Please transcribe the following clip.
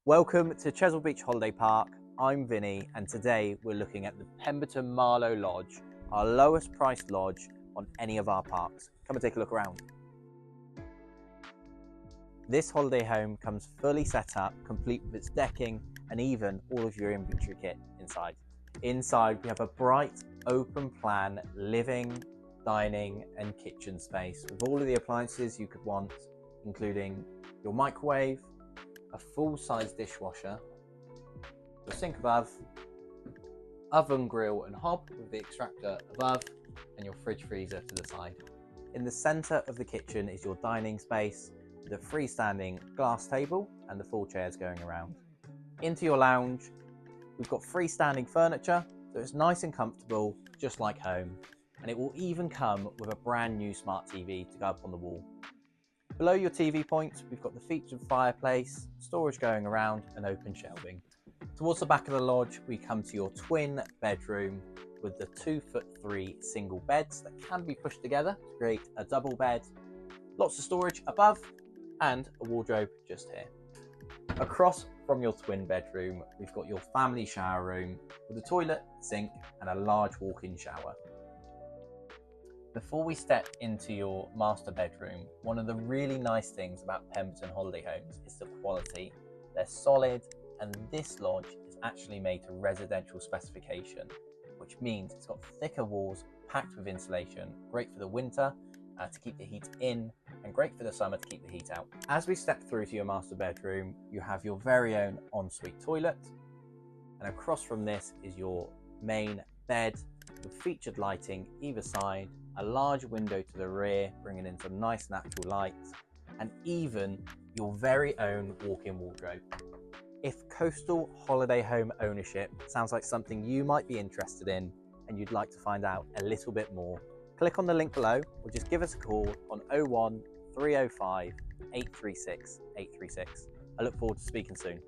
Welcome to Chesil Beach Holiday Park. I'm Vinny, and today we're looking at the Pemberton Marlow Lodge, our lowest priced lodge on any of our parks. Come and take a look around. This holiday home comes fully set up, complete with its decking and even all of your inventory kit inside. Inside we have a bright, open plan living, dining and kitchen space with all of the appliances you could want, including your microwave, a full-size dishwasher, your sink above, oven, grill and hob with the extractor above, and your fridge freezer to the side. In the centre of the kitchen is your dining space with a freestanding glass table and the full chairs going around. Into your lounge, we've got freestanding furniture, so it's nice and comfortable, just like home, and it will even come with a brand new smart TV to go up on the wall. Below your TV points, we've got the featured fireplace, storage going around and open shelving. Towards the back of the lodge, we come to your twin bedroom with the 2'3" single beds that can be pushed together to create a double bed. Lots of storage above and a wardrobe just here. Across from your twin bedroom, we've got your family shower room with a toilet, sink and a large walk-in shower. Before we step into your master bedroom, one of the really nice things about Pemberton holiday homes is the quality. They're solid, and this lodge is actually made to residential specification, which means it's got thicker walls packed with insulation, great for the winter to keep the heat in, and great for the summer to keep the heat out. As we step through to your master bedroom, you have your very own ensuite toilet, and across from this is your main bed with featured lighting either side, a large window to the rear bringing in some nice natural light, and even your very own walk-in wardrobe. If coastal holiday home ownership sounds like something you might be interested in and you'd like to find out a little bit more, click on the link below or just give us a call on 01 305 836 836. I look forward to speaking soon.